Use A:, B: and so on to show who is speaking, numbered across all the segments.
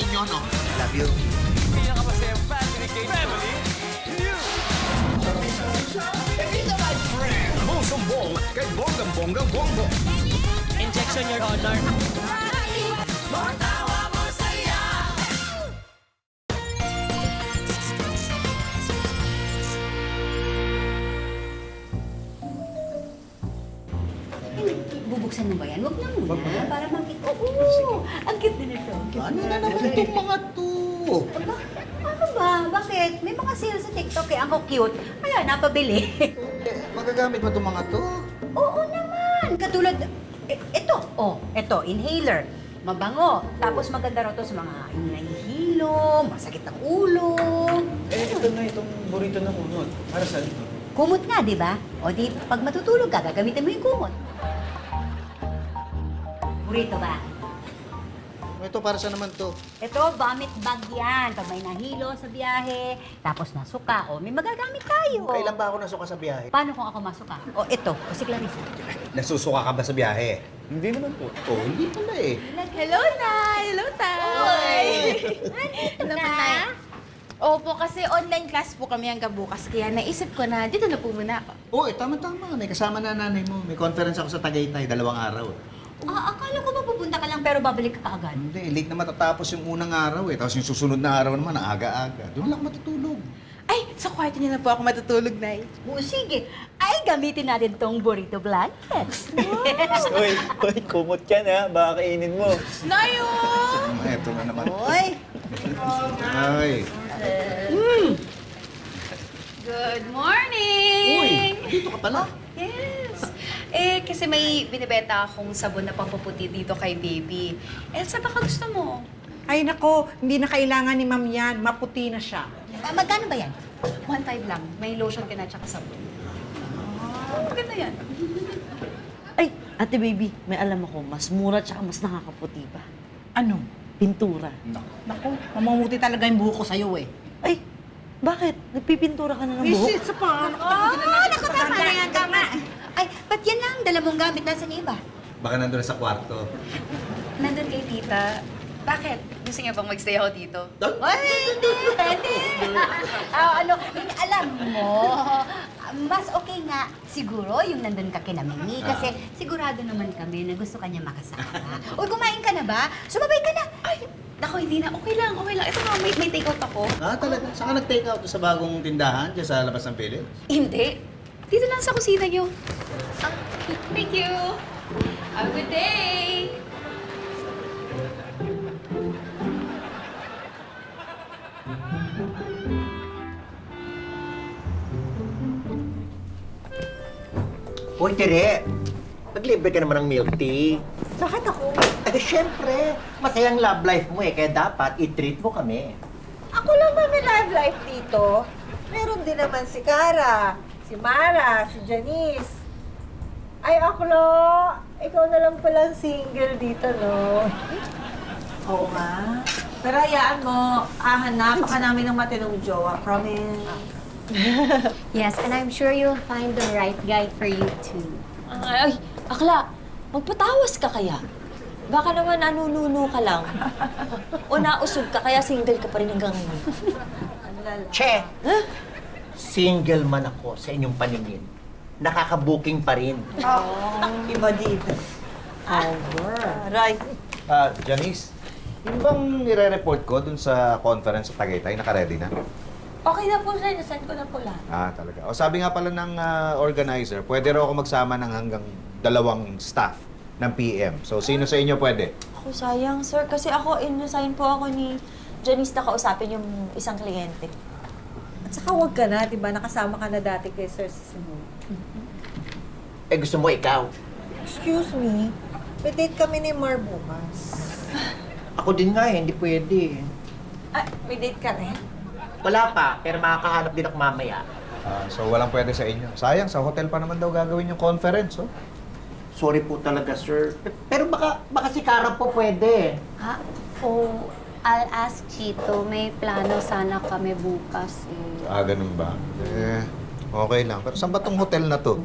A: inyo, no? Love you.
B: Kaya ka masaya family kay family.
A: Sumbong kay Bonggang Bongo.
B: Injection, Your Honor.
C: Bubuksan mo ba yan? Huwag na muna. Para makita. Oo. Ang cute din ito.
A: Ano na naman itong mga to?
C: Aba, ano ba? Bakit? May mga sales sa TikTok eh. Ako cute. Kaya napabili.
A: Magagamit ba itong mga to?
C: Oo naman. Katulad, ito. Oh, ito. Inhaler. Mabango. Tapos maganda raw to sa mga nahihilo, masakit ang ulo.
D: Ito na itong burrito na kunot. Para saan ito?
C: Kumot nga, di ba? O di, pag matutulog ka, gagamitin mo yung kumot. Burrito ba?
A: Ito, para saan naman to?
C: Ito, vomit bag yan. Pag may nahilo sa biyahe, tapos nasuka, o may magagamit tayo.
A: Kailan ba ako nasuka sa biyahe?
C: Paano kung ako masuka? O ito, o si Clarissa.
A: Nasusuka ka ba sa biyahe?
D: Hindi naman po.
A: Oh, hindi pala eh.
E: Hello, Nay! Hello, Tay! Ano po, Nay? Opo, kasi online class po kami hanggang bukas. Kaya naisip ko na dito na po muna ako.
A: Oh, tama-tama. May kasama na nanay mo. May conference ako sa Tagaytay, 2 araw.
C: Akala ko mapupunta ka lang pero babalik ka agad.
A: Hindi, late na matatapos yung unang araw eh. Tapos yung susunod na araw naman, aga-aga. Doon lang ako matutulog.
E: Ay, sa kwarto niya na po ako matutulog, Nay.
C: O sige, ay gamitin natin tong burrito blanket.
D: Uy, kumot yan ha. Baka kainin mo.
E: Nayo!
A: Eto na naman.
C: Oy!
A: Ay.
E: Good morning!
A: Uy, dito ka pala.
E: Yes! Kasi may binibenta akong sabon na pampuputi dito kay baby. Elsa, baka gusto mo?
F: Ay nako, hindi na kailangan ni Ma'am yan. Maputi na siya.
C: Magkano ba yan?
E: 1.5 lang. May lotion ka na tsaka sabon. Maganda yan.
G: Ay, ate baby, may alam ako, mas mura tsaka mas nakakaputi pa.
F: Ano?
G: Pintura.
F: Nako, mamamuti talaga yung buhok ko sa'yo eh.
G: Ay, bakit? Nagpipintura ka na ng buhok?
F: Visit sa pa.
C: Naku, tama na yan, tama. Ay, ba't yan lang? Dala mong gamit, nasa niya iba.
A: Baka nandun na sa kwarto.
E: Nandun kay tita. Bakit? Gusto niya bang magstay ako dito?
C: Ay, hindi, pwede. Alam mo, mas okay nga siguro yung nandun ka kina Mimi kasi sigurado naman kami na gusto kanya makasama. Uy, kumain ka na ba? Sumabay ka na.
E: Ay, naku, hindi na. Okay lang, okay lang. Ito nga, may take out ako.
A: Talaga? Saan ka nag-take out sa bagong tindahan dyan sa labas ng Philips?
E: Hindi. Dito lang sa kusina niyo. Thank you. Have a good day.
H: Hoy, Tere! Maglibre ka naman ng milk tea.
F: Bakit ako?
H: Eh, syempre, masayang love life mo eh, kaya dapat i-treat mo kami.
I: Ako lang ba may live life dito? Meron din naman si Cara, si Mara, si Janice. Ay, Aklo, ikaw na lang palang single dito, no? Oo nga. Pero hayaan mo, hahanap ka namin ng matinong jowa, promise.
J: Yes, and I'm sure you'll find the right guy for you too.
G: Ay, akla, magpatawas ka kaya? Baka naman nanununo ka lang. O nausog ka kaya single ka pa rin hanggang ngayon.
H: Che! Single man ako sa inyong paningin. Nakaka-booking pa rin.
I: Iba dito.
G: Right.
A: Janice, yung bang nire-report ko dun sa conference sa Tagaytay, naka-ready na?
E: Okay na po, sir. Nasend ko na po lahat.
A: Talaga. O sabi nga pala ng organizer, pwede raw ako magsama ng hanggang 2 staff ng PM. So, sino sa inyo pwede?
G: Ako sayang, sir. Kasi ako, in-assign po ako ni Janice na kausapin yung isang kliyente.
I: At saka huwag ka na, di ba? Nakasama ka na dati kay Sir Sisimo.
H: Eh, gusto mo ikaw?
I: Excuse me, may date kami ni Mar bukas.
H: Ako din nga eh, hindi pwede.
I: Ah, may date ka rin?
H: Wala pa, pero makakahanap din ako mamaya.
A: So, walang pwede sa inyo. Sayang, sa hotel pa naman daw gagawin yung conference, oh.
H: Sorry po talaga, sir. Pero baka si Cara po pwede.
J: Oh, I'll ask Chito. May plano sana kami bukas eh.
A: Ganun ba? Okay lang. Pero saan ba tong hotel na to?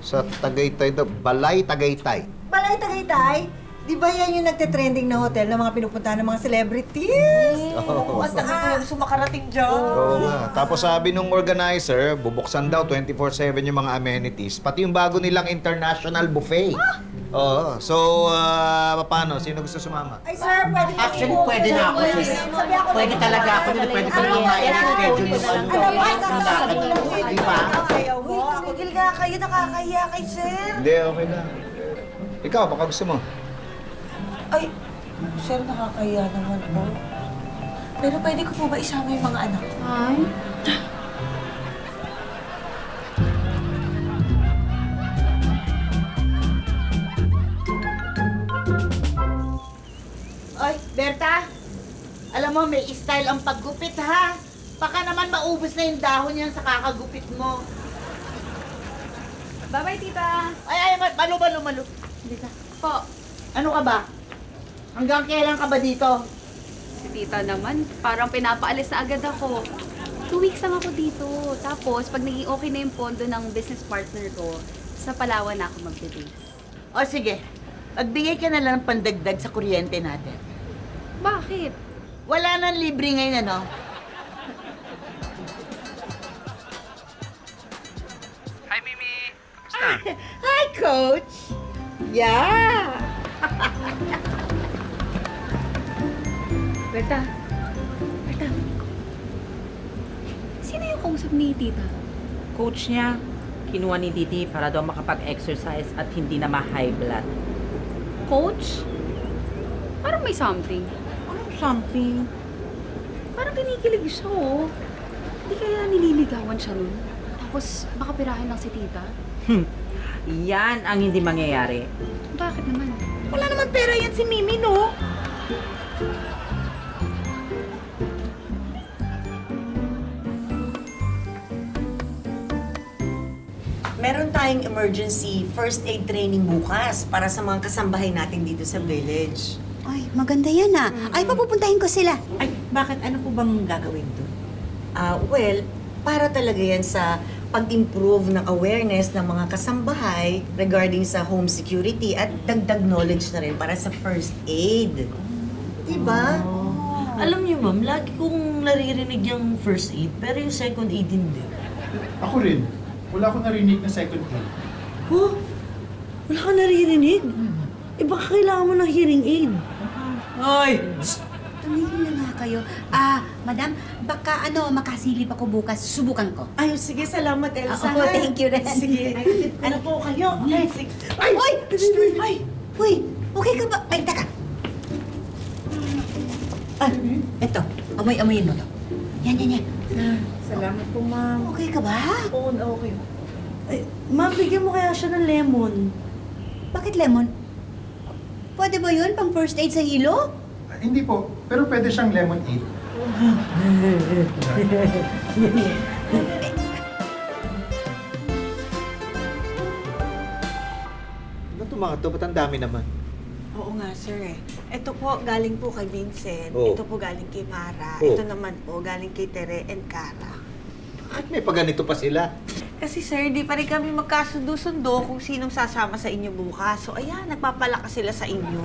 A: Sa Tagaytay daw. Balay Tagaytay.
I: Balay Tagaytay? Di ba yan yung nagte-trending na hotel na mga pinupuntahan ng mga celebrities? Oo, ang tagal ko yung sumakarating dyan.
A: Oo nga. Tapos sabi nung organizer, bubuksan daw 24/7 yung mga amenities, pati yung bago nilang international buffet. Oo. So, paano? Sino gusto sumama?
I: Ay, sir, pwede po.
H: Actually, pwede na ako, sis.
I: Sabi ako,
H: Pwede talaga ako. Pwede ko naman ma-schedule yung ano.
I: Alam mo, ay,
H: Di ba?
I: ayaw mo. Tumigil nga kayo, nakakahiya kay sir.
A: Hindi, okay lang. Ikaw, baka gusto mo.
I: Ay, sir, nakakahiya naman po. Pero pwede ko po ba isama yung mga anak ko?
J: Ay,
E: Oy, Berta! Alam mo, may style ang paggupit, ha? Baka naman maubos na yung dahon yan sa kakagupit mo.
J: bye-bye, tita.
E: Ay, malu. Dito.
J: Po,
E: Ano ka ba? Hanggang kailan ka ba dito?
J: si tita naman, parang pinapaalis na agad ako. 2 weeks lang ako dito. Tapos, pag naging okay na yung pondo ng business partner ko, sa Palawan na ako mag-base.
E: O sige, magbigay ka na lang ng pandagdag sa kuryente natin.
J: Bakit?
E: Wala nang libre ngayon, ano?
B: Hi, Mimi!
E: Hi, Coach! Yeah!
J: Berta. Sino yung kausap ni tita?
K: Coach niya, kinuha ni Didi para daw makapag-exercise at hindi na ma-high blood.
J: Coach? Parang may something.
K: Anong something?
J: Parang kinikilig siya, oh. Hindi kaya nililigawan siya nun? Tapos, baka pirahin lang si tita?
K: Yan ang hindi mangyayari.
J: Bakit naman?
E: Wala naman pera yan si Mimi, no?
L: Meron tayong emergency first aid training bukas para sa mga kasambahay natin dito sa village.
C: Ay, maganda yan ah. Ay, papupuntahin ko sila.
L: Ay, bakit? Ano po bang gagawin doon? Well, para talaga yan sa pag-improve ng awareness ng mga kasambahay regarding sa home security at dagdag knowledge na rin para sa first aid. Diba?
G: Alam niyo, ma'am, lagi kong naririnig yung first aid, pero yung second aid hindi.
D: Ako rin. Wala akong narinig na second aid.
G: Huh? Wala ka naririnig? Eh, baka kailangan mo ng hearing aid.
L: Ay!
C: Tumigil na nga kayo. Madam, baka makasilip ako bukas. Subukan ko.
L: Ay, sige, salamat, Elsa.
C: Oo, thank you rin.
L: Sige. Ano po kayo? Ay, sige.
C: Ay! Ay! Uy! Okay ka ba? Ay, taka! Eto. Amoy-amoyin mo to. Yan.
F: Salamat po, ma'am.
C: Okay ka ba?
L: Oo, okay.
G: Ay, ma'am, bigyan mo kaya siya ng lemon.
C: Bakit lemon? Pwede ba yun? Pang first aid sa hilo?
D: Hindi po, pero pwede siyang lemon aid.
A: Ano ito mga to? Ba't ang dami naman?
I: Oo nga, sir eh. Ito po, galing po kay Vincent.
A: Oh.
I: Ito po galing kay Mara.
A: Oh.
I: Ito naman po, galing kay Tere and Cara.
A: Bakit may paganito pa sila?
I: Kasi sir, di pa rin kami magkasundo-sundo kung sinong sasama sa inyo bukas. So ayan, nagpapalakas sila sa inyo.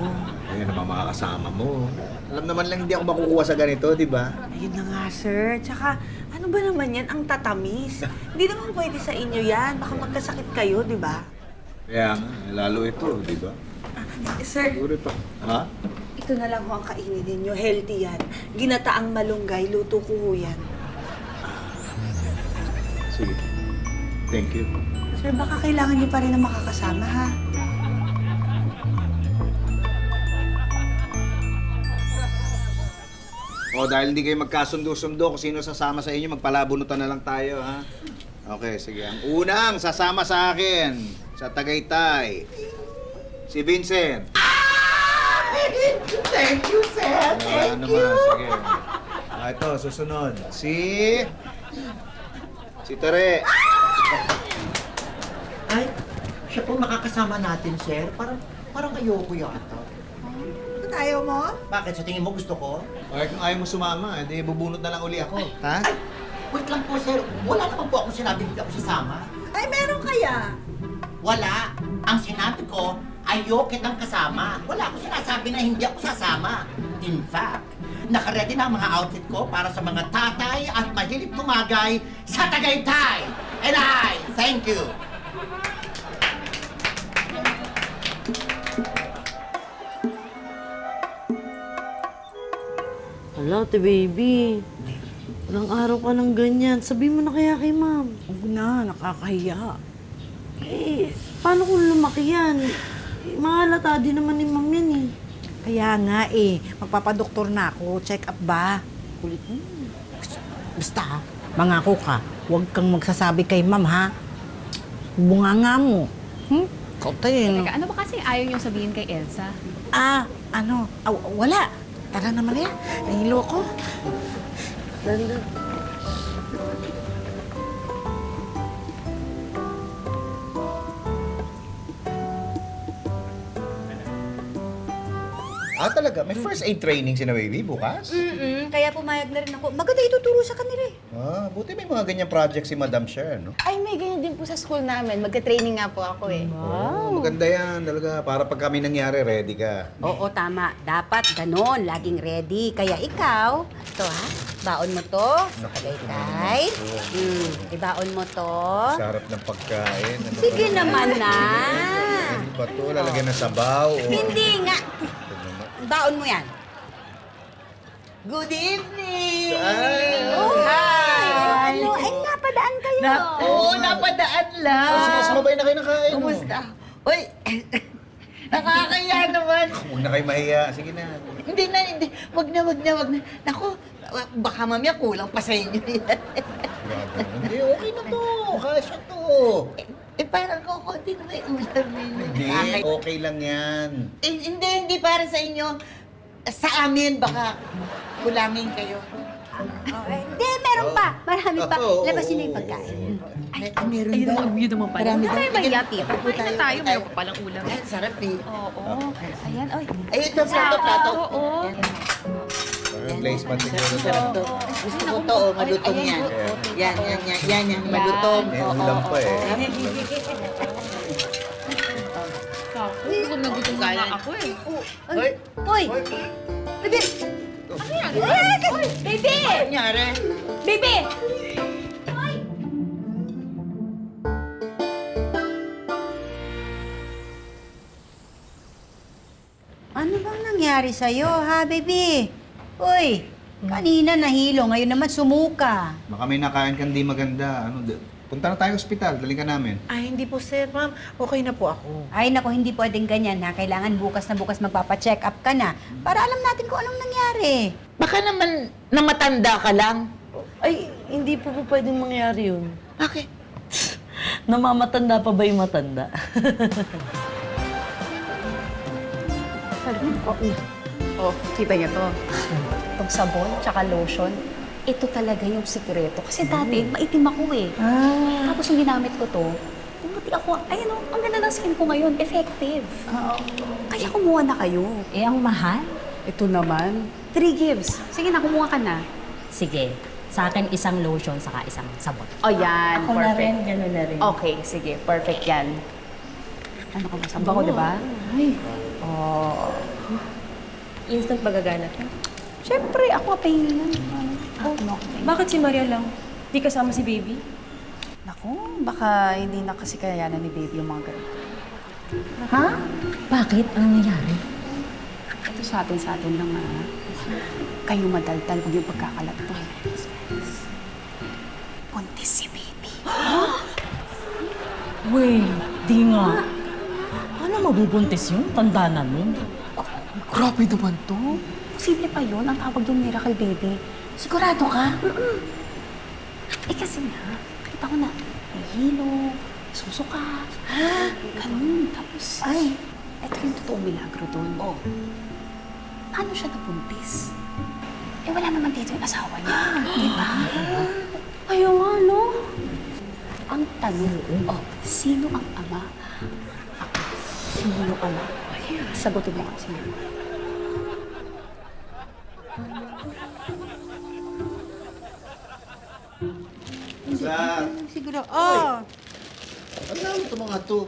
A: Ayan naman mga kasama mo. Alam naman lang hindi ako makukuha sa ganito, di ba?
I: Ayun na nga, sir. Tsaka, ano ba naman yan? Ang tatamis. Hindi naman pwede sa inyo yan. Baka magkasakit kayo, di ba?
A: Kaya nga, lalo ito, di ba?
I: Sir,
A: Siguro ito. Ha?
I: ito na lang ho ang kainin ninyo. Healthy yan. Ginataang malunggay, luto ko ho yan.
A: Sige. Thank you.
I: Sir, baka kailangan niyo pa rin na makakasama, ha?
A: O, dahil hindi kayo magkasundo-sundo kung sino sasama sa inyo, magpalabunutan na lang tayo, ha? Okay, sige. Ang unang sasama sa akin sa Tagaytay, si Vincent.
H: Thank you, sir.
A: Wala naman, sige. Ito, susunod. Si Tere.
H: Ay, siya po makakasama natin, sir. Parang ayoko yata.
I: Ba't ayaw mo?
H: Bakit? Sa tingin mo gusto ko?
A: Okay, kung ayaw mo sumama, edi bubunot na lang uli ako. Ha?
H: Ay, wait lang po, sir. Wala naman po akong sinabi hindi ako sasama.
I: Ay, meron kaya.
H: Wala. Ang sinabi ko, Ayoko kitang kasama. Wala akong sinasabi na hindi ako sasama. In fact, nakaready na ang mga outfit ko para sa mga tatay at mahilig tumagay sa Tagaytay. And I thank you.
M: Hala, te baby. Walang araw ka ng ganyan. Sabihin mo na kaya kay ma'am.
F: Huwag na, nakakahiya.
M: Eh, paano kung lumaki yan? Eh, mahalata din naman ni ma'am yan eh.
F: Kaya nga eh, magpapadoktor na ako. Check up ba?
M: Kulit mo.
F: Basta, mangako ka. Huwag kang magsasabi kay ma'am, ha? Bunganga mo. Kautin.
J: Teka, ano ba kasi ayaw niyong sabihin kay Elsa?
F: Wala. Tara naman yan. Nahilo ko.
M: Danda.
A: Talaga? May first aid training si na baby bukas?
C: Kaya pumayag na rin ako. Maganda ituturo sa kanila eh.
A: Buti may mga ganyang project si Madam Cher, no?
E: Ay, may ganyan din po sa school namin. Magka-training nga po ako eh.
A: Maganda yan, talaga. Para pag kami nangyari, ready ka.
C: Oo, tama. Dapat ganon. Laging ready. Kaya ikaw, ito ha, baon mo to. Tagaytay. Ibaon mo to.
A: Sarap ng pagkain. Ano
C: Sige
A: ba?
C: naman na.
A: Ano ba ito? Lalagyan ng sabaw.
C: Hindi nga. Baon mo yan.
L: Good evening!
C: Hi! Ano? Ay, napadaan kayo.
L: Oo, napadaan lang.
A: Sumabay na kayo ng kain.
L: Kumusta? Uy, nakakaya naman.
A: Huwag na kayo mahiya. Sige na.
L: Hindi. Wag na. Naku, baka mamaya kulang pa sa inyo yan.
A: Hindi, okay na to. Kasya to.
L: Parang kukunti na may ulam
A: Hindi, okay lang yan.
L: Hindi para sa inyo. Sa amin, baka kulangin kayo.
C: Hindi, meron pa. Marami pa. Labasin na yung pagkain.
L: Ay, meron ba?
J: Yun naman pala.
L: Marami
J: Ay,
L: ba?
J: mahiya, tita. Kumain na tayo. Meron pa palang ulam.
L: Ay, sarap eh.
J: Oo. Ayan, oy.
L: Ay, ito, plato.
J: Oo.
A: Replacement siguro to.
L: Sarap to. Gusto ko to, malutong yan. Yan, malutong.
A: May ulam pa eh.
J: Gutom na gutom nga ako eh.
C: Hoy! Baby!
J: Ano yan?
C: Baby!
L: Ano nangyari?
C: Baby! Ano bang nangyari sa'yo, ha, baby? Uy, kanina nahilo, ngayon naman sumuka.
A: Baka may nakain kang di maganda. Punta na tayo sa ospital. Daling ka namin.
F: Ay, hindi po, sir, ma'am. Okay na po ako.
C: Ay, naku, hindi pwedeng ganyan, ha? Kailangan bukas na bukas magpapacheck up ka na para alam natin kung anong nangyari.
L: Baka naman namatanda ka lang.
M: Ay, hindi po pwedeng mangyari yun.
L: Bakit?
M: Namamatanda pa ba yung matanda?
J: Oh, kita niyo to. Itong sabon, tsaka lotion, ito talaga yung sikreto. Kasi dati, maitim ako eh. Tapos yung ginamit ko to, pumuti ako. Ayun o, ang ganda ng skin ko ngayon. Effective. Kaya kumuha na kayo.
G: Eh, ang mahal.
J: Ito naman. 3 gifts. Sige na, kumuha ka na.
G: Sige, sa akin isang lotion saka isang sabon.
J: O yan,
G: Ako na
J: perfect.
G: rin, gano'n na rin.
J: Okay, sige. Perfect yan. Ano ka ba? Samba ko, diba? Ay. Oh.
G: Instant magaganap.
J: Siyempre, ako pahingi
G: Bakit si Maria lang? Di kasama si baby?
J: Naku, baka hindi na kasi kayanan ni baby yung mga ganito.
G: Ha? Bakit? Anong nangyari?
J: Ito sa atin lang kayo madaldal kung yung pagkakalat to. Buntis si baby.
M: Wait, di nga. Paano mabubuntis yun? Tanda na nun.
J: Grabe naman to. Posible pa yun. Ang tawag yung miracle baby. Sigurado ka? Eh kasi nga, kita ko na may hilo, susuka. Ganun. Tapos, eto yung totoong milagro doon. Paano siya nabuntis? Eh wala naman dito yung asawa niya. Di ba? Ayaw nga, no? Ang tanong, sino ang ama? Sino yung ama? Sagutin mo kasi.
A: Sa...
C: Siguro,
H: Ano ito mga to?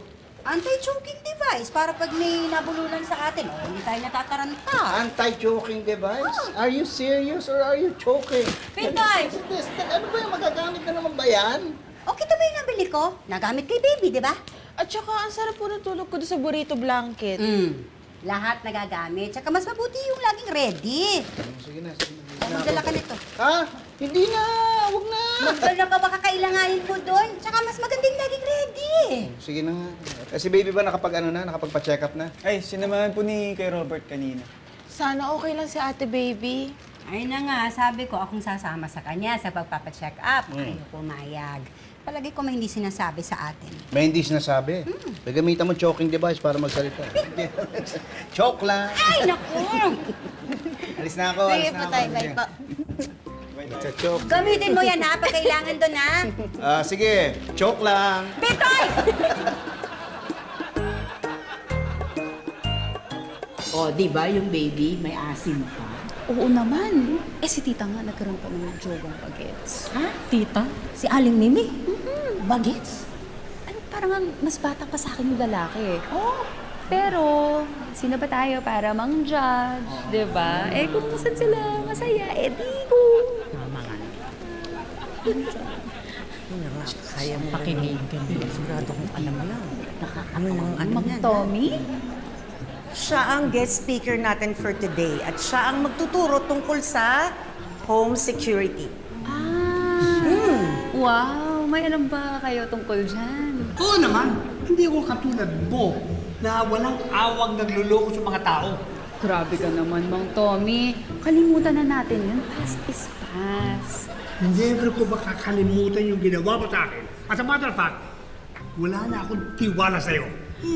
C: Anti-choking device para pag may nabululan sa atin, hindi tayo natataranta.
A: Anti-choking device? Are you serious or are you choking?
C: Pinay!
A: Ano ba yung magagamit na naman ba yan?
C: Okay, ito ba yung nabili ko? Nagamit kay baby, di ba?
E: At saka, ang sarap po ng tulog ko doon sa burrito blanket.
C: Lahat nagagamit. Tsaka mas mabuti yung laging ready.
A: Sige na.
C: Magdala ka nito.
A: Ha? Hindi na! Huwag na!
C: Magdala ka baka kailanganin mo doon. Tsaka mas magandang laging ready.
A: Sige na nga. Si baby ba nakapagpa-check up na?
D: Ay, sinamahan po ni kay Robert kanina.
E: Sana okay lang si ate baby.
C: Ay na nga, sabi ko akong sasama sa kanya sa pagpapacheck up. Ayaw pumayag. Palagi ko may hindi sinasabi sa atin.
A: May hindi sinasabi. Gagamitan mo choking device para magsalita. Choke lang.
C: Ay, naku!
A: Alis na ako.
C: Sige po tayo, bye po.
A: It's a choke.
C: Gamitin mo yan ha, pag kailangan doon ha.
A: Sige, choke lang.
C: Bitoy!
F: O, di ba yung baby may asim pa?
J: Oo naman. Si tita nga nagkaroon pa ng jogang bagets. Ha? Tita? Si Aling Mimi? Bagets? Ano, parang mas bata pa sa akin yung lalaki eh. Oh. Pero, sino ba tayo para mang-judge, di ba? Kung saan sila masaya, di ko.
F: Tama nga. Kaya mo pakinig ka. Sigurado kong alam mo yan.
J: Mang Tommy?
L: Siya ang guest speaker natin for today at siya ang magtuturo tungkol sa home security.
J: Wow, may alam ba kayo tungkol dyan?
N: Oo naman, hindi ako katulad mo na walang awang nagluloko sa mga tao.
J: Grabe ka naman, Mang Tommy. Kalimutan na natin yun. Past is past.
N: Never ko makakalimutan yung ginawa mo sa akin. As a matter of fact, wala na akong tiwala sa'yo.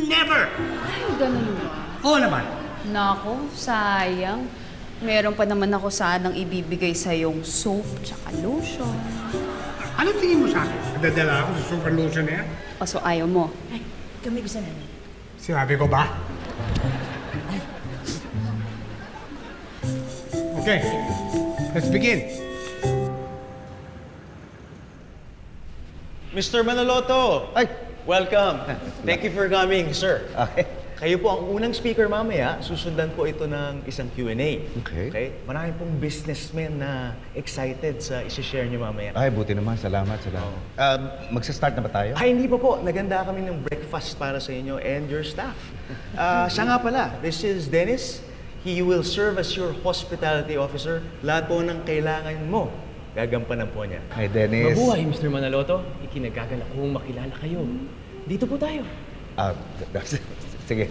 N: Never!
J: Ay, ganun ba?
N: Oo naman.
J: Nako, sayang. Meron pa naman ako sanang ibibigay sa yung soap tsaka lotion.
N: Ano tingin mo sa akin? Dadala ako sa super lotion na yan?
J: O, so ayaw mo?
L: Kami bisa namin.
N: Sinabi ko ba? Okay, let's begin.
D: Mr. Manaloto!
A: Ay!
D: Welcome! Thank you for coming, sir.
A: Okay.
D: Kayo po ang unang speaker mamaya. Susundan po ito ng isang Q&A.
A: Okay.
D: Maraming pong businessmen na excited sa isi-share niyo mamaya.
A: Ay, buti naman. Salamat. Magsa-start na ba tayo?
D: Ay, hindi pa po. Naganda kami ng breakfast para sa inyo and your staff. Siya nga pala, this is Dennis. He will serve as your hospitality officer. Lahat po ng kailangan mo, gagampanan po niya.
A: Hi, Dennis.
O: Mabuhay, Mr. Manaloto. Ikinagagalak kong makilala kayo. Dito po tayo.
A: Sige.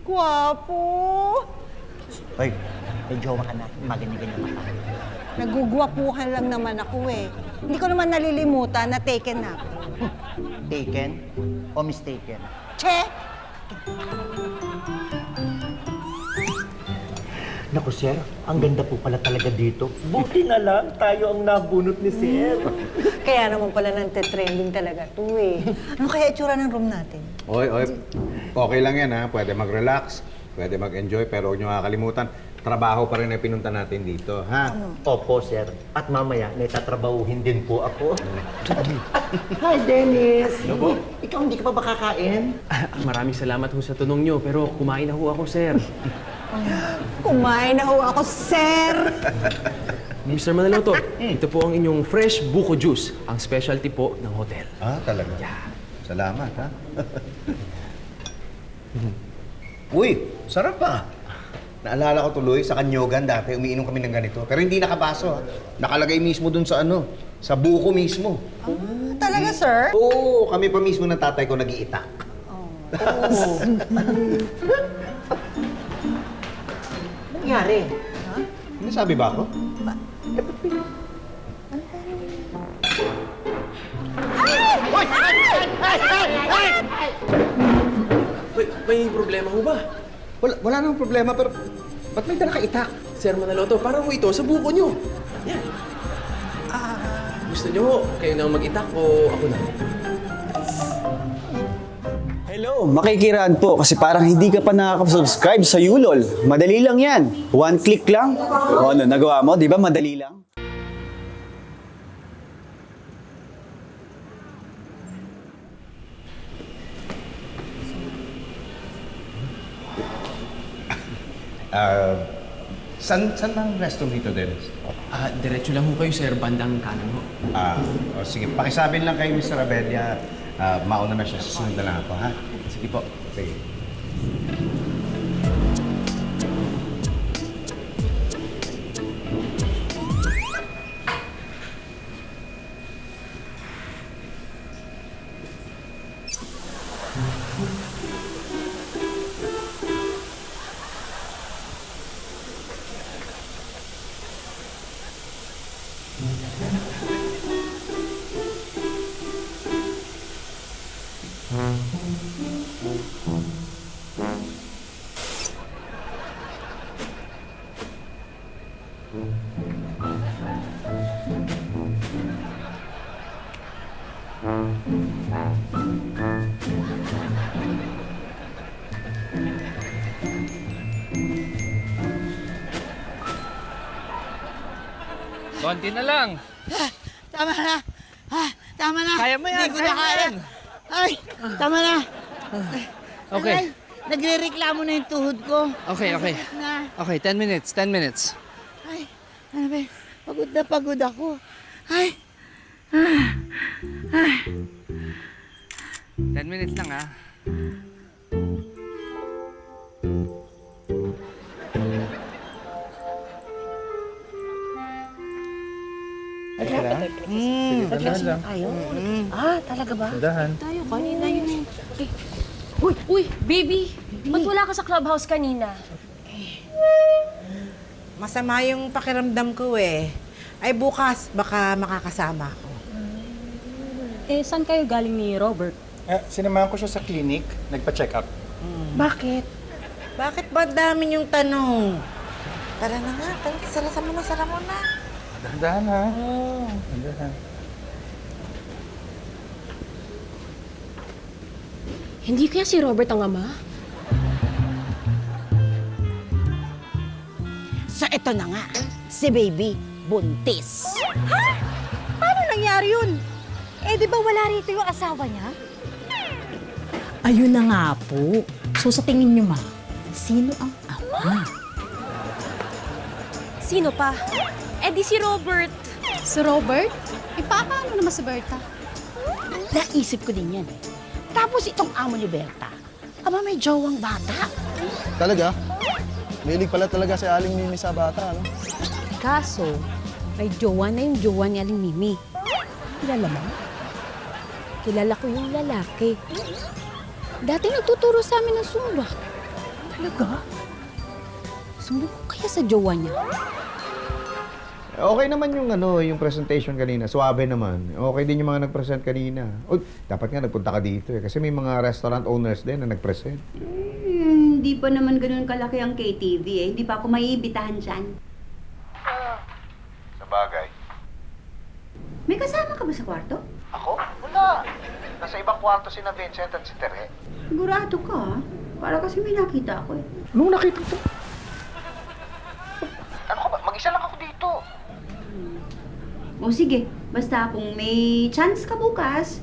I: Gwapo!
H: Hoy, may jowa ka na. Maganyan-ganyan ka pa.
I: Nagugwapuhan lang naman ako eh. Hindi ko naman nalilimutan na taken na ako.
H: Taken o mistaken?
I: Che!
H: Naku, sir, ang ganda po pala talaga dito. Buti na lang tayo ang nabunot ni sir.
I: Kaya naman pala nante-trending talaga to eh. Ano kaya itsura ng room natin?
A: Oy. Okay lang yan ha. Pwede mag-relax, pwede mag-enjoy, pero huwag niyo makakalimutan, trabaho pa rin ang pinunta natin dito, ha?
H: Opo, sir. At mamaya, natatrabahuhin din po ako. Hi, Dennis!
O: Hello po.
H: Ikaw hindi ka pa ba kakain?
O: Maraming salamat ho sa tunong nyo, pero kumain na ho ako, sir.
I: Kumain na ho ako, sir!
O: Mr. Manaloto, ito po ang inyong fresh buko juice, ang specialty po ng hotel.
A: Talaga? Salamat, ha? Uy, sarap pa. Naalala ko tuloy, sa Kanyogan dati, umiinom kami ng ganito. Pero hindi nakabaso, ha? Nakalagay mismo dun sa sa buko mismo.
I: Talaga, sir?
A: Oo, kami pa mismo ng tatay ko nag-iitak.
H: Nangyari?
A: Ano sabi ba ako?
O: May problema ho ba?
A: Wala namang problema, pero ba't may dala ka itak?
O: Sir Manaloto, parang ho ito sa buko nyo. Yan. Gusto nyo ho, kayo na mag-itak o ako na?
D: Hello, makikiraan po kasi parang hindi ka pa nakaka-subscribe sa Yulol. Madali lang yan. One click lang. O ano, nagawa mo? Di ba madali lang?
P: Saan ang restroom dito, Dennis?
O: Diretso lang ho kayo, sir. Bandang kanan ho.
P: Sige. Pakisabihin lang kay Mr. Abella. Mauna na siya. Susunod na lang ako, ha?
O: Sige po.
P: Sige.
B: Konti na lang.
F: Tama na. Tama na.
B: Kaya mo yan,
F: Hindi ko
B: kaya
F: na
B: mo
F: kaya.
B: yan.
F: Ay, tama na.
B: Okay.
F: Aray, nagre-reklamo na yung tuhod ko.
B: Okay.
F: Masakit na.
B: Okay, 10 minutes, 10 minutes.
F: Ay, ano ba? Pagod na pagod ako. Ay.
B: 10 minutes lang, ha?
J: Nag-class na tayo? Talaga ba?
K: Tayo, kanina yun.
G: Uy, baby! Ba't wala ka sa clubhouse kanina?
F: Masama yung pakiramdam ko eh. Ay bukas, baka makakasama ako.
J: Saan kayo galing ni Robert?
D: Sinamahan ko siya sa clinic. Nagpa-check up.
J: Bakit?
F: Bakit ba dami yung tanong? Tara na nga, sara mo na.
D: Dahan-dahan, ha?
F: Oo.
D: Dahan-dahan.
J: Hindi kaya si Robert ang ama?
F: So ito na nga, si baby buntis.
C: Ha? Paano nangyari yun? Di ba wala rito yung asawa niya?
J: Ayun na nga po. So sa tingin niyo ma, sino ang ama?
G: Sino pa? Di si Robert.
J: Si Robert? Paano naman si Berta? Naisip ko din yan. Tapos itong amo ni Berta, may jowang bata.
Q: Talaga? Mahilig pala talaga si Aling Mimi sa bata, no?
J: Kaso, may jowa na yung jowa ni Aling Mimi. Kilala mo? Kilala ko yung lalaki. Dati nagtuturo sa amin ng Zumba. Talaga? Sumubok kaya sa jowa niya?
A: Okay naman yung yung presentation kanina. Suwabe naman. Okay din yung mga nag-present kanina. Dapat nga nagpunta ka dito eh. Kasi may mga restaurant owners din na nag-present.
C: Hindi pa naman ganun kalaki ang KTV eh. Hindi pa ako maiimbitahan dyan.
A: Sa bagay.
C: May kasama ka ba sa kwarto?
A: Ako? Wala. Nasa ibang kwarto si na Vincent at si Tere.
C: Sigurado ka. Para kasi may nakita ako eh.
A: Nung nakita ko? Ano ka ba? Mag-isa lang ako dito.
C: O sige, basta kung may chance ka bukas,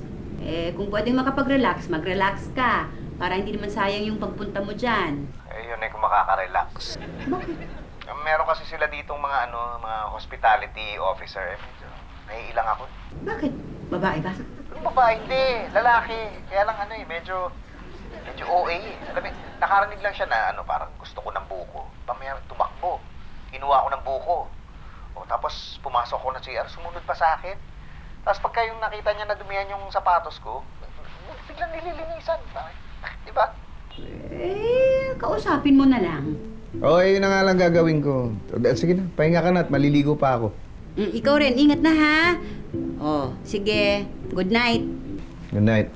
C: kung pwedeng makapag-relax, mag-relax ka. Para hindi naman sayang yung pagpunta mo dyan.
A: Yun eh kung makaka-relax.
C: Bakit?
A: Meron kasi sila ditong mga mga hospitality officer. Medyo naiilang ako.
C: Bakit? Babae ba?
A: Babae, hindi. Lalaki. Kaya lang medyo OA eh. Alam mo, nakarinig lang siya na parang gusto ko ng buko. Pamaya tumakbo. Kinuha ko ng buko. Tapos pumasok ko na CR, sumunod pa sa akin. Tapos pagka yung nakita niya na dumihan yung sapatos ko, biglang nililinisan. Di ba?
C: Kausapin mo na lang.
A: Yun na nga lang gagawin ko. Sige na, pahinga ka na at maliligo pa ako.
C: Ikaw rin, ingat na ha. Sige. Good night.
A: Good night.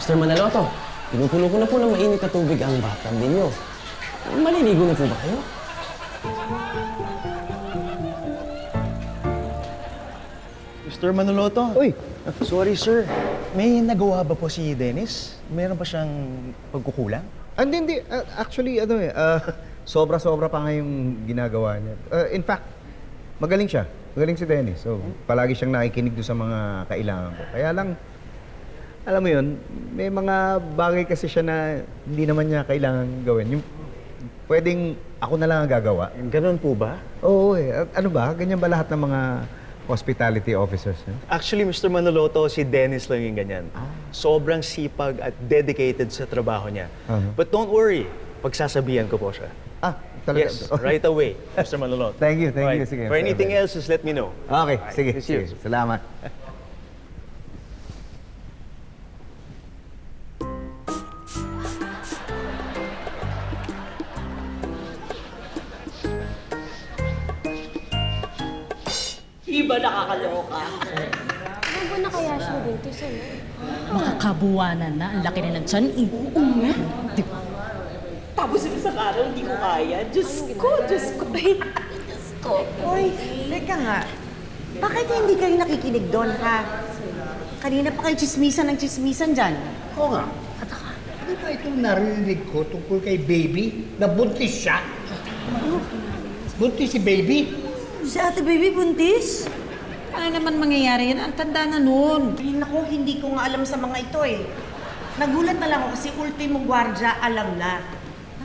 O: Mr. Manaloto, pinupuno ko na po ng mainit na tubig ang bathtub ninyo. Maliligo na po ba kayo?
D: Mr. Manaloto.
A: Uy,
D: Sorry, sir. May nagawa ba po si Dennis? Meron ba siyang pagkukulang?
P: Hindi. Actually, sobra-sobra pa nga yung ginagawa niya. In fact, magaling siya. Magaling si Dennis. So, palagi siyang nakikinig doon sa mga kailangan ko. Kaya lang, alam mo yun, may mga bagay kasi siya na hindi naman niya kailangan gawin. Yung pwedeng ako na lang ang gagawa.
D: Ganun po ba?
P: Oo eh. Ano ba? Ganyan ba lahat ng mga hospitality officers?
D: Actually, Mr. Manaloto, si Dennis lang yung ganyan. Sobrang sipag at dedicated sa trabaho niya. But don't worry, pagsasabihan ko po siya.
P: Talaga?
D: Yes, right away, Mr. Manaloto.
P: Thank you.
D: Right.
P: Sige.
D: For anything else, just let me know.
P: Okay, sige.
D: Cheers.
P: Salamat.
G: Iba nakakaloka.
J: Ano ba na kaya siya buntis, ano?
F: Makakabuwanan na. Ang laki na ng tiyan. Oo nga. Di ba?
G: Tapos isang araw, hindi ko kaya. Diyos ko. Diyos ko.
L: Hoy, teka nga. Bakit hindi kayo nakikinig doon, ha? Kanina pa kayo chismisan dyan.
N: Oo nga. At ano ba itong narinig ko tungkol kay Baby na buntis siya? Buntis si Baby?
L: Si Ate Baby buntis?
F: Ano naman mangyayari yan? Ang tanda na nun.
L: Ay, naku, hindi ko nga alam sa mga ito eh. Nagulat na lang ako kasi ultimo gwardiya alam na.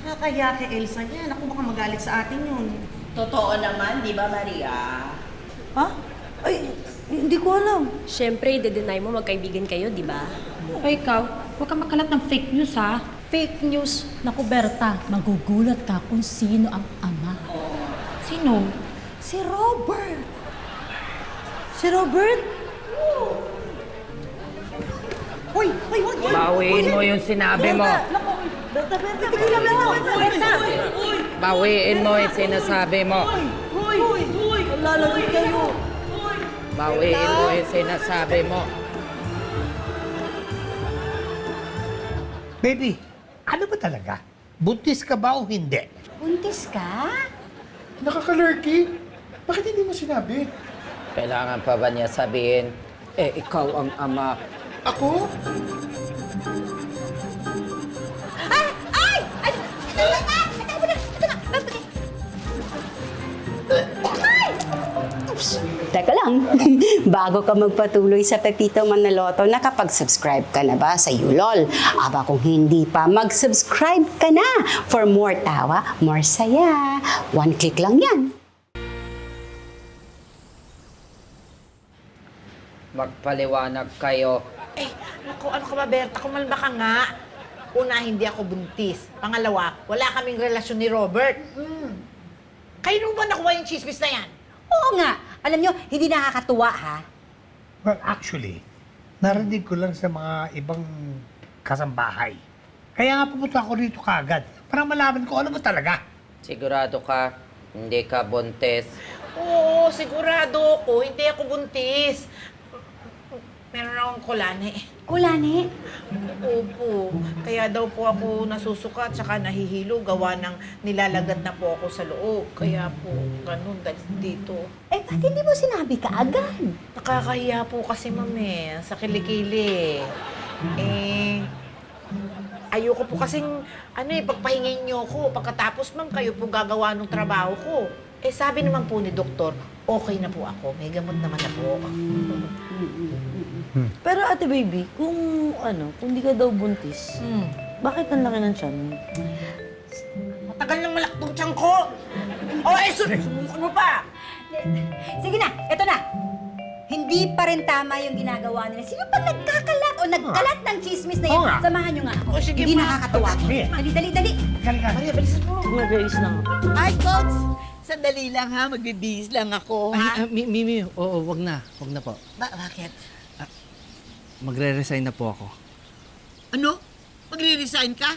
L: Nakakaya kay Elsa niya. Naku, baka magalit sa atin yun.
G: Totoo naman, di ba, Maria?
L: Ha? Ay, hindi ko alam.
J: Siyempre, i-deny mo magkaibigan kayo, di ba?
F: O ikaw, huwag ka makalat ng fake news, ha?
J: Fake news.
F: Naku, Berta, magugulat ka kung sino ang ama. Sino?
L: Si Robert. Si Robert? Uy, wag yan.
B: Bawiin mo yung sinabi mo.
L: Berta, tigilan mo ako. Berta.
B: Bawiin mo yung sinasabi mo.
L: Lalagay kayo.
B: Bawiin mo yung sinasabi mo.
N: Baby, ano ba talaga? Buntis ka ba o hindi?
C: Buntis ka?
N: Nakaka-lurky. Bakit hindi mo sinabi?
B: Kailangan pa ba niya sabihin, ikaw ang ama?
N: Ako?
C: Teka lang, bago ka magpatuloy sa Pepito Manaloto, nakapag-subscribe ka na ba sa Yulol? Aba kung hindi pa, mag-subscribe ka na for more tawa, more saya. One click lang yan.
B: Magpaliwanag kayo.
I: Naku, ano ka ba, Berta? Kumalma ka nga. Una, hindi ako buntis. Pangalawa, wala kaming relasyon ni Robert. Kayo nung ba nakuha yung chismis na yan?
C: Oo nga. Alam nyo, hindi nakakatuwa, ha?
N: Well, actually, narinig ko lang sa mga ibang kasambahay. Kaya nga pumunta ako rito kaagad para malaman ko ano ba talaga.
B: Sigurado ka, hindi ka buntis.
I: Oo, sigurado ko. Hindi ako buntis. Meron akong kulane.
C: Kulane?
I: Opo. Kaya daw po ako nasusuka at saka nahihilo gawa ng nilalagat na po ako sa loob. Kaya po, ganun dahil dito.
C: Eh, ba't hindi mo sinabi ka agad?
I: Nakakahiya po kasi, ma'am, sa kilikili. Ayoko po kasing, pagpahingin niyo ko. Pagkatapos, ma'am, kayo po gagawa ng trabaho ko. Sabi naman po ni doktor, okay na po ako. May gamot naman na po.
M: Pero Ate Baby, kung di ka daw buntis, bakit ang laki ng tiyan?
I: Matagal nang malaktong tiyan ko. Sumukan mo pa.
C: Sige na, eto na. Hindi pa rin tama yung ginagawa nila. Sino pa nagkakalat o nagkalat ng chismis na yan?
N: Oo nga.
C: Samahan nyo nga ako.
I: Sige,
C: Hindi
I: ma.
C: nakakatawa.
N: Sige.
C: Dali.
I: Maria, bilisan mo.
M: Mag-raise lang ako.
G: Ay, Coach! Sandali lang ha, magbibihis lang ako, ha?
B: Mimi, oo, wag na po.
G: Bakit?
B: Magre-resign na po ako.
G: Ano? Magre-resign ka?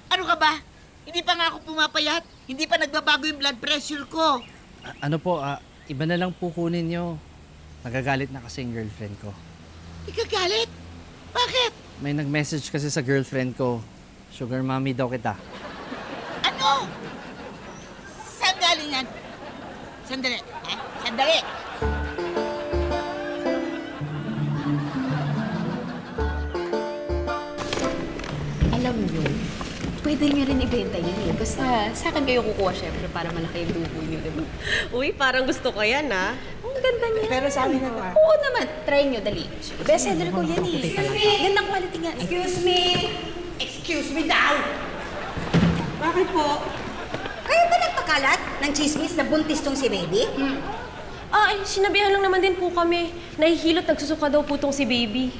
G: Ano ka ba? Hindi pa nga ako pumapayat. Hindi pa nagbabago yung blood pressure ko.
B: Iba na lang po kunin nyo. Nagagalit na kasi yung girlfriend ko.
G: Ikagalit? Bakit?
B: May nag-message kasi sa girlfriend ko. Sugar mommy daw kita.
G: Ano? Saan galing yan? Sandali. Sandali.
J: lang yun. Pwede niyo rin ibenta yun eh. Basta sa akin kayo kukuha syempre para malaki yung dugo niyo, diba?
R: Uy, parang gusto ko yan, ah.
J: Ang ganda niya.
I: Pero sa amin naman.
J: Oo naman, try niyo, dali. Best seller ko yan eh. Gandang quality nga.
L: Excuse me! Excuse me daw! Bakit po? Kayo ba nagpakalat ng chismis na buntis tong si baby?
R: Ay, sinabihan lang naman din po kami. Nahihilot, nagsusuka daw po tong si baby.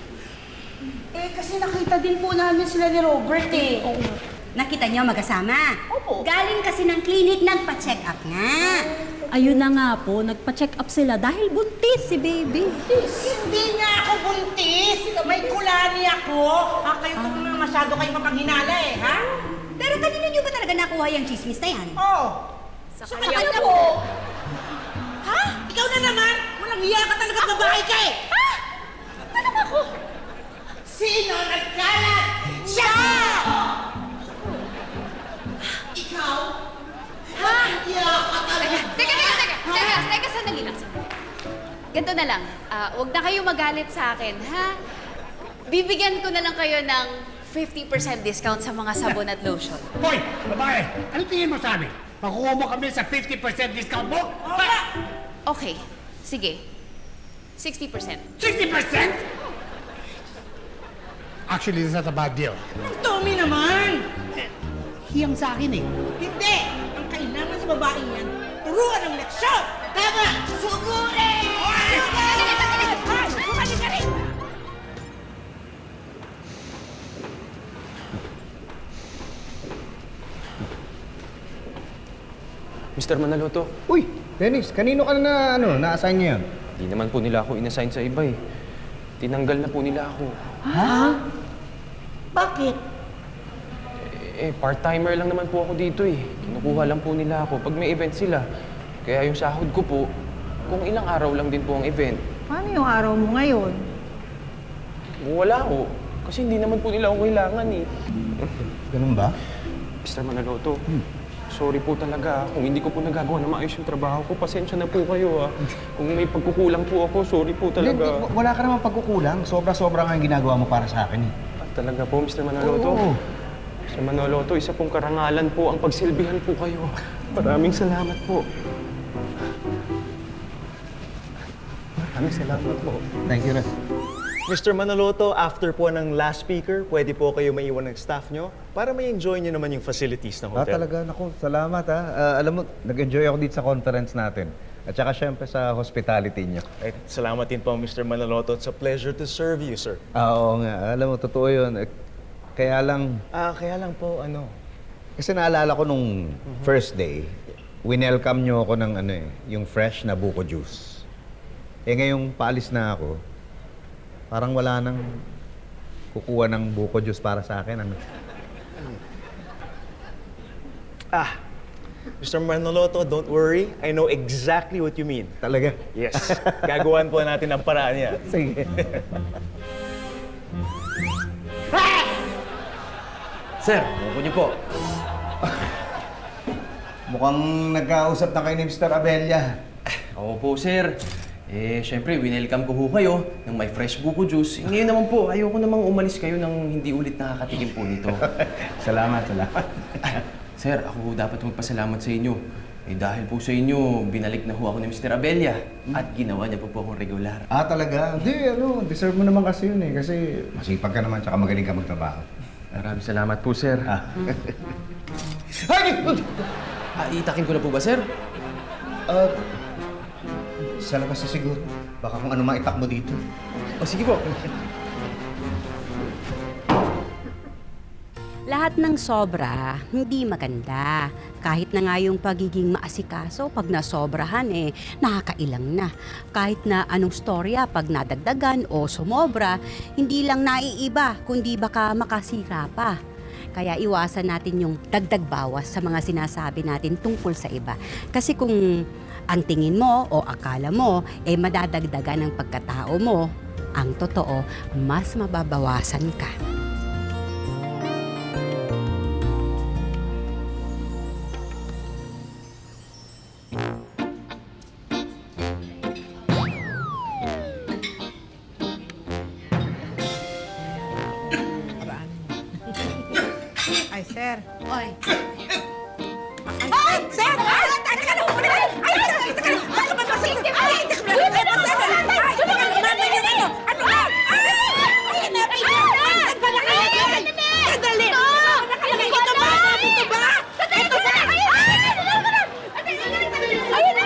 L: Eh, kasi nakita din po namin sila ni Robert eh.
R: Oo.
C: Nakita niyo mag-asama? Opo. Galing kasi ng clinic, nagpa-check up nga.
J: Ayun na nga po, nagpa-check up sila dahil buntis si baby.
L: Hindi nga ako buntis! May kulani ako! Kayo kung masyado kayo mapanghinala eh, ha?
C: Pero kanina niyo ba talaga nakuha yung chismis na yan?
L: Oo! Sa kanya po! Ha? Ikaw na naman! Walang hiya ka talaga babae ka eh! Ha? Ano ako? Sino nagkalat? Siya! Ikaw?
E: Ha?
L: Hiya ka talaga!
E: Teka, sandali lang. Ganito na lang, huwag na kayo magalit sa akin, ha? Bibigyan ko na lang kayo ng 50% discount sa mga sabon at lotion.
N: Hoy, babae! Ano tingin mo sa amin? Makuha mo kami sa 50% discount mo?
E: Okay, sige. 60%.
N: 60%? Actually, this is not a bad deal.
L: Tommy naman!
N: Hiyang sa akin eh.
L: Hindi! Ang kailangan sa babaeng yan, turuan ng leksyon! Tama! Sugurin! Sugurin! Ay! Bumalik ka rin!
O: Mr. Manaloto.
P: Uy, Dennis, kanino ka na na-assign niyo yan?
O: Di naman po nila ako inassign sa iba eh. Tinanggal na po nila ako.
L: Ha? Bakit?
O: Part-timer lang naman po ako dito eh. Kinukuha lang po nila ako pag may event sila. Kaya yung sahod ko po, kung ilang araw lang din po ang event.
I: Paano yung araw mo ngayon?
O: Wala ko. Kasi hindi naman po nila ako kailangan eh.
P: Ganun ba?
O: Mr. Manaloto, sorry po talaga. Kung hindi ko po nagagawa na maayos yung trabaho ko, pasensya na po kayo ah. Kung may pagkukulang po ako, sorry po talaga.
P: Wala ka naman pagkukulang. Sobra-sobra nga yung ginagawa mo para sa akin eh.
O: Talaga po, Mr. Manaloto.
P: Oo.
O: Mr. Manaloto, isa pong karangalan po ang pagsilbihan po kayo. Maraming salamat po. Maraming salamat po.
P: Thank you, Res.
D: Mr. Manaloto, after po ng last speaker, pwede po kayo maiwan ng staff nyo para may enjoy nyo naman yung facilities ng hotel.
P: Talaga, naku, salamat ha. Alam mo, nag-enjoy ako dito sa conference natin. At saka syempre sa hospitality niyo.
D: Right. Salamat din po, Mr. Manaloto. It's a pleasure to serve you, sir.
P: Oo nga, alam mo, totoo yun. Kaya lang...
D: Kaya lang po,
P: Kasi naalala ko nung first day, winelcome nyo ako ng yung fresh na buko juice. Ngayong paalis na ako, parang wala nang kukuha ng buko juice para sa akin.
D: Mr. Manaloto, don't worry. I know exactly what you mean.
P: Talaga?
D: Yes. Gagawan po natin ang paraan niya.
P: Sige.
O: Sir, buko niyo po.
P: Mukhang nagkausap na kayo ni Mr. Abella.
O: Oo po, sir. Syempre, winelcome ko ho kayo ng may fresh buko juice. Ngayon naman po, ayoko namang umalis kayo nang hindi ulit nakakatikim po nito.
P: Salamat.
O: Sir, ako dapat magpasalamat sa inyo. Dahil po sa inyo, binalik na ho ako ni Mr. Abella at ginawa niya po akong regular.
P: Talaga? Hindi, deserve mo naman kasi yun eh. Kasi masipag ka naman, tsaka magaling ka magtrabaho.
O: Maraming salamat po, sir.
P: Ay!
O: Itakin ko na po ba, sir?
P: Sa labas na siguro. Baka kung ano maitak mo dito.
O: Sige po.
C: Lahat ng sobra, hindi maganda. Kahit na nga yung pagiging maasikaso, pag nasobrahan nakakailang na. Kahit na anong storya, pag nadagdagan o sumobra, hindi lang naiiba, kundi baka makasira pa. Kaya iwasan natin yung dagdag bawas sa mga sinasabi natin tungkol sa iba. Kasi kung ang tingin mo o akala mo madadagdagan ng pagkatao mo, ang totoo, mas mababawasan ka.
F: Ay, sir.
J: Oy.
F: Ay, sir! Ay, teka lang! Ay, teka lang! Baka ba masakit? Ay, teka lang! Ay, masakit! Ay, teka lang! Mama yung ano! Ano ba? Ay, hanapin niyo! Saan ba nakalagay? Sandali! Nakalagay ito ba? Ito ba? Ito ba?
J: Ayun na!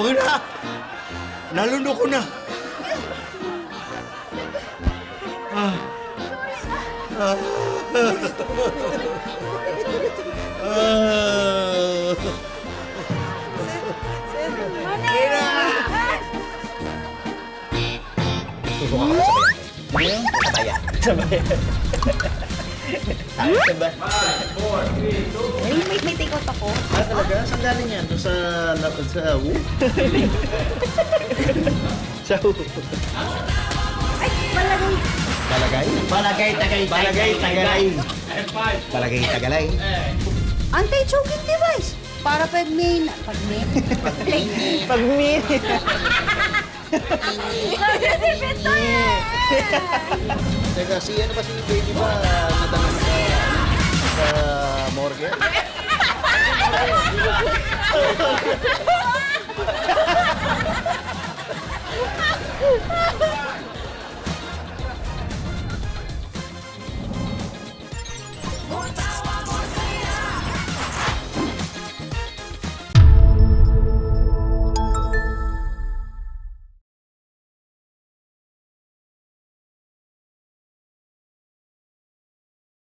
H: Okay na! Naluno ko na! Ah. Ah. Ah.
P: Susuka ka sabay. Sabay. Sabay. Sabay.
J: May take out ako.
P: Ah, talaga? Saan galing yan? Doon sa... Wu? Sa Wu.
J: Ay, palagay.
P: Balagay?
H: Balagay, tagay,
P: Balagay, tagalay. Balagay, tagalay.
J: Anti-choking device. Para pag may... Pag may...
P: Pag may...
J: Nasipito yan!
P: Teka, si ano ba si baby ba nadala sa morgue?